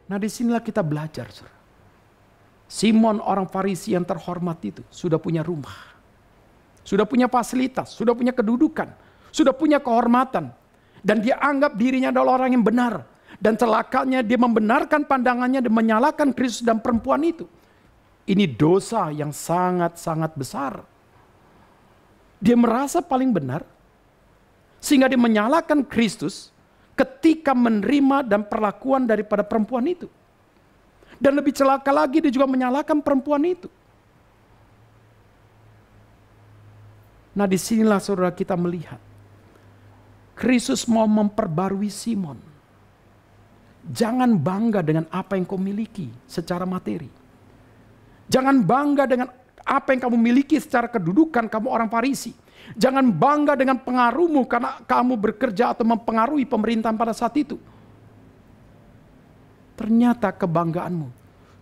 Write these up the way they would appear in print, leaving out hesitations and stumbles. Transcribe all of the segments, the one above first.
Nah disinilah kita belajar, saudara. Simon orang Farisi yang terhormat itu sudah punya rumah, sudah punya fasilitas, sudah punya kedudukan, sudah punya kehormatan. Dan dia anggap dirinya adalah orang yang benar. Dan celakanya dia membenarkan pandangannya dan menyalahkan Kristus dan perempuan itu. Ini dosa yang sangat-sangat besar. Dia merasa paling benar, sehingga dia menyalahkan Kristus ketika menerima dan perlakuan daripada perempuan itu. Dan lebih celaka lagi, dia juga menyalahkan perempuan itu. Nah disinilah saudara kita melihat, Kristus mau memperbarui Simon. Jangan bangga dengan apa yang kau miliki secara materi. Jangan bangga dengan apa yang kamu miliki secara kedudukan, kamu orang Farisi. Jangan bangga dengan pengaruhmu karena kamu bekerja atau mempengaruhi pemerintahan pada saat itu. Ternyata kebanggaanmu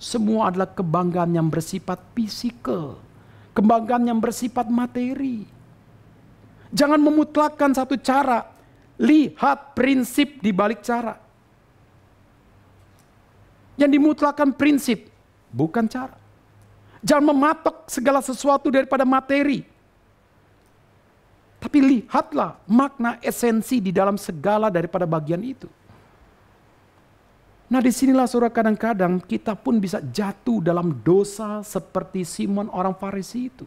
semua adalah kebanggaan yang bersifat fisikal, kebanggaan yang bersifat materi. Jangan memutlakkan satu cara, lihat prinsip di balik cara. Yang dimutlakkan prinsip, bukan cara. Jangan mematok segala sesuatu daripada materi. Tapi lihatlah makna esensi di dalam segala daripada bagian itu. Nah disinilah saudara kadang-kadang kita pun bisa jatuh dalam dosa seperti Simon orang Farisi itu.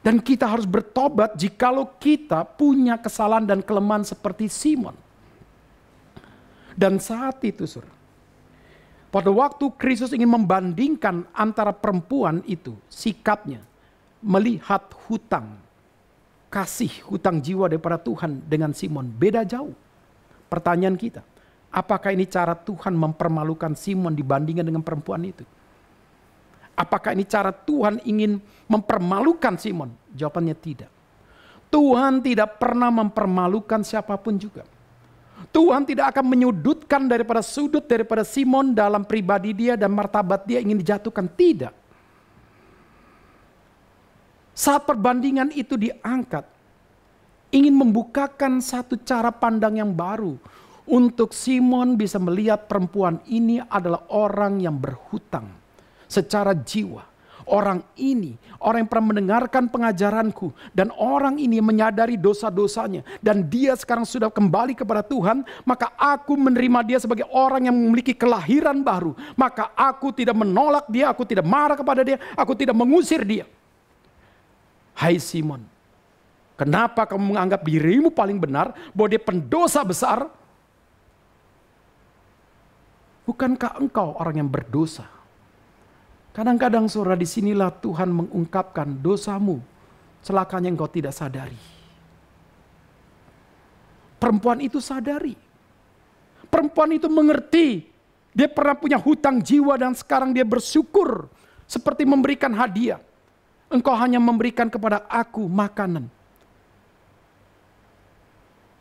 Dan kita harus bertobat jikalau kita punya kesalahan dan kelemahan seperti Simon. Dan saat itu saudara, pada waktu Kristus ingin membandingkan antara perempuan itu, sikapnya, melihat hutang, kasih hutang jiwa daripada Tuhan dengan Simon, beda jauh. Pertanyaan kita, apakah ini cara Tuhan mempermalukan Simon dibandingkan dengan perempuan itu? Apakah ini cara Tuhan ingin mempermalukan Simon? Jawabannya tidak. Tuhan tidak pernah mempermalukan siapapun juga. Tuhan tidak akan menyudutkan daripada sudut daripada Simon dalam pribadi dia dan martabat dia ingin dijatuhkan. Tidak. Saat perbandingan itu diangkat, ingin membukakan satu cara pandang yang baru untuk Simon bisa melihat perempuan ini adalah orang yang berhutang secara jiwa. Orang ini, orang yang pernah mendengarkan pengajaranku, dan orang ini menyadari dosa-dosanya, dan dia sekarang sudah kembali kepada Tuhan, maka aku menerima dia sebagai orang yang memiliki kelahiran baru. Maka aku tidak menolak dia, aku tidak marah kepada dia, aku tidak mengusir dia. Hai Simon, kenapa kamu menganggap dirimu paling benar, bahwa dia pendosa besar? Bukankah engkau orang yang berdosa? Kadang-kadang saudara, disinilah Tuhan mengungkapkan dosamu, celakanya engkau tidak sadari. Perempuan itu sadari. Perempuan itu mengerti. Dia pernah punya hutang jiwa dan sekarang dia bersyukur. Seperti memberikan hadiah. Engkau hanya memberikan kepada aku makanan.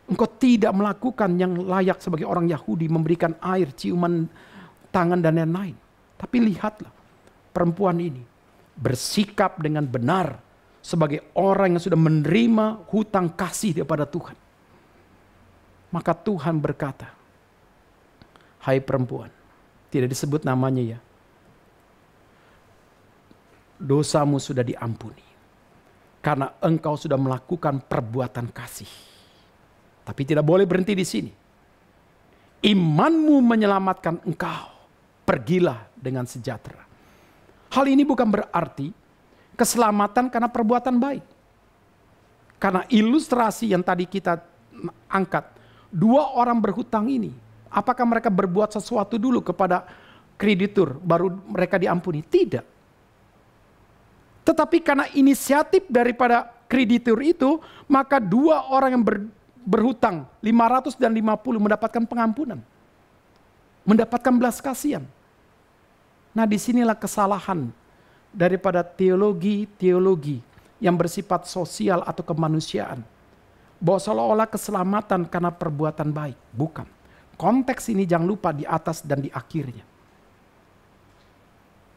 Engkau tidak melakukan yang layak sebagai orang Yahudi, memberikan air, ciuman tangan dan lain-lain. Tapi lihatlah. Perempuan ini bersikap dengan benar sebagai orang yang sudah menerima hutang kasih daripada Tuhan. Maka Tuhan berkata, hai perempuan, tidak disebut namanya ya, dosamu sudah diampuni karena engkau sudah melakukan perbuatan kasih. Tapi tidak boleh berhenti di sini. Imanmu menyelamatkan engkau, pergilah dengan sejahtera. Hal ini bukan berarti keselamatan karena perbuatan baik. Karena ilustrasi yang tadi kita angkat, dua orang berhutang ini, apakah mereka berbuat sesuatu dulu kepada kreditur baru mereka diampuni? Tidak. Tetapi karena inisiatif daripada kreditur itu, maka dua orang yang berhutang 500 dan 50 mendapatkan pengampunan. Mendapatkan belas kasihan. Nah disinilah kesalahan daripada teologi yang bersifat sosial atau kemanusiaan. Bahwa seolah-olah keselamatan karena perbuatan baik. Bukan. Konteks ini jangan lupa di atas dan di akhirnya.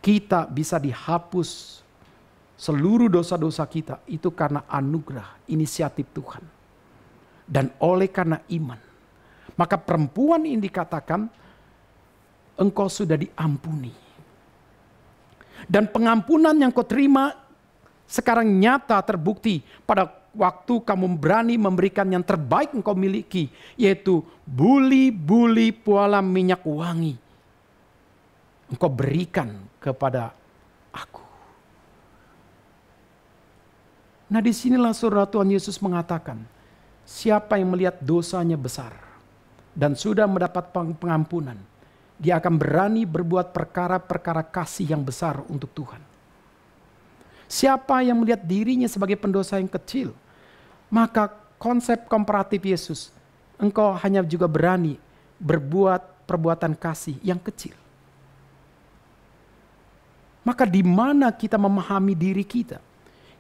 Kita bisa dihapus seluruh dosa-dosa kita itu karena anugerah, inisiatif Tuhan. Dan oleh karena iman. Maka perempuan ini dikatakan, engkau sudah diampuni. Dan pengampunan yang kau terima sekarang nyata terbukti pada waktu kamu berani memberikan yang terbaik engkau miliki, yaitu buli-buli pualam minyak wangi. Engkau berikan kepada aku. Nah, disinilah saudara Tuhan Yesus mengatakan, siapa yang melihat dosanya besar dan sudah mendapat pengampunan, dia akan berani berbuat perkara-perkara kasih yang besar untuk Tuhan. Siapa yang melihat dirinya sebagai pendosa yang kecil, maka konsep komparatif Yesus, engkau hanya juga berani berbuat perbuatan kasih yang kecil. Maka di mana kita memahami diri kita?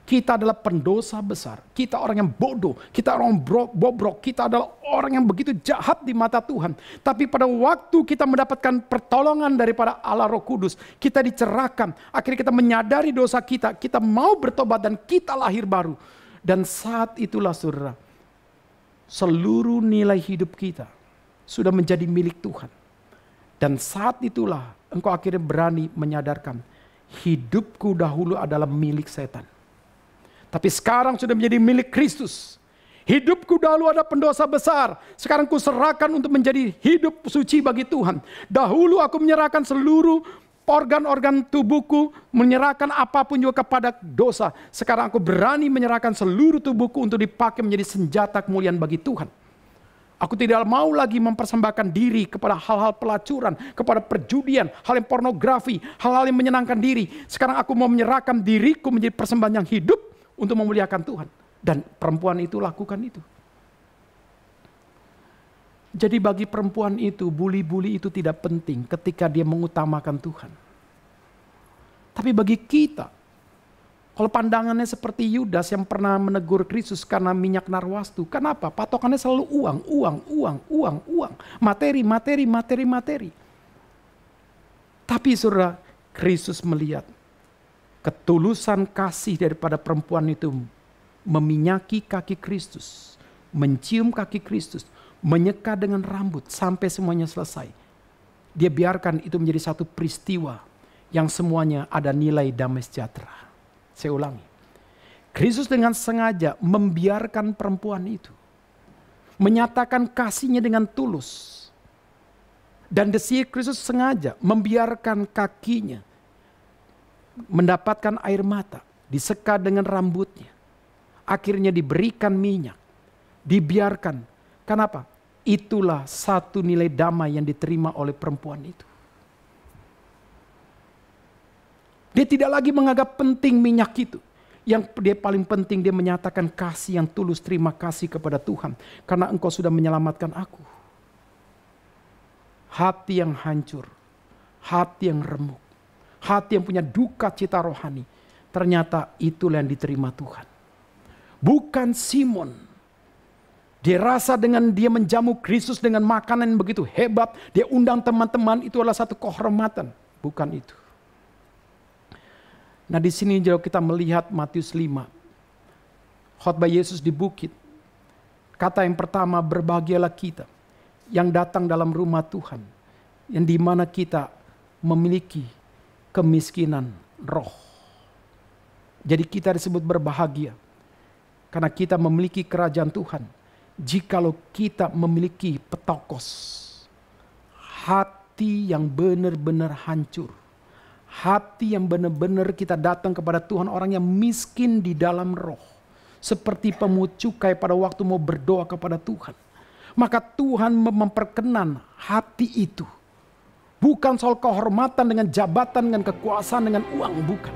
Kita adalah pendosa besar, kita orang yang bodoh, kita orang bobrok, kita adalah orang yang begitu jahat di mata Tuhan. Tapi pada waktu kita mendapatkan pertolongan daripada Allah Roh Kudus, kita dicerahkan, akhirnya kita menyadari dosa kita, kita mau bertobat dan kita lahir baru. Dan saat itulah saudara, seluruh nilai hidup kita sudah menjadi milik Tuhan. Dan saat itulah engkau akhirnya berani menyadarkan, hidupku dahulu adalah milik setan. Tapi sekarang sudah menjadi milik Kristus. Hidupku dahulu ada pendosa besar. Sekarang ku serahkan untuk menjadi hidup suci bagi Tuhan. Dahulu aku menyerahkan seluruh organ-organ tubuhku, menyerahkan apapun juga kepada dosa. Sekarang aku berani menyerahkan seluruh tubuhku untuk dipakai menjadi senjata kemuliaan bagi Tuhan. Aku tidak mau lagi mempersembahkan diri kepada hal-hal pelacuran, kepada perjudian, hal yang pornografi, hal-hal yang menyenangkan diri. Sekarang aku mau menyerahkan diriku menjadi persembahan yang hidup untuk memuliakan Tuhan. Dan perempuan itu lakukan itu. Jadi bagi perempuan itu, buli-buli itu tidak penting ketika dia mengutamakan Tuhan. Tapi bagi kita, kalau pandangannya seperti Yudas yang pernah menegur Kristus karena minyak narwastu. Kenapa? Patokannya selalu uang. Materi. Tapi saudara, Kristus melihat ketulusan kasih daripada perempuan itu meminyaki kaki Kristus, mencium kaki Kristus, menyeka dengan rambut sampai semuanya selesai. Dia biarkan itu menjadi satu peristiwa yang semuanya ada nilai damai sejahtera. Saya ulangi. Kristus dengan sengaja membiarkan perempuan itu menyatakan kasihnya dengan tulus. Dan Kristus sengaja membiarkan kakinya mendapatkan air mata, diseka dengan rambutnya. Akhirnya diberikan minyak, dibiarkan. Kenapa? Itulah satu nilai damai yang diterima oleh perempuan itu. Dia tidak lagi menganggap penting minyak itu. Yang dia paling penting, dia menyatakan kasih yang tulus, terima kasih kepada Tuhan. Karena engkau sudah menyelamatkan aku. Hati yang hancur, hati yang remuk, hati yang punya duka cita rohani. Ternyata itulah yang diterima Tuhan. Bukan Simon. Dia rasa dengan dia menjamu Kristus dengan makanan yang begitu hebat. Dia undang teman-teman, itu adalah satu kehormatan. Bukan itu. Nah, di sini jauh kita melihat Matius 5. Khotbah Yesus di bukit. Kata yang pertama, berbahagialah kita yang datang dalam rumah Tuhan. Yang dimana kita memiliki kemiskinan roh. Jadi kita disebut berbahagia. Karena kita memiliki kerajaan Tuhan. Jikalau kita memiliki petokos. Hati yang benar-benar hancur. Hati yang benar-benar kita datang kepada Tuhan, orang yang miskin di dalam roh. Seperti pemungut cukai pada waktu mau berdoa kepada Tuhan. Maka Tuhan memperkenan hati itu. Bukan soal kehormatan dengan jabatan, dengan kekuasaan, dengan uang, bukan.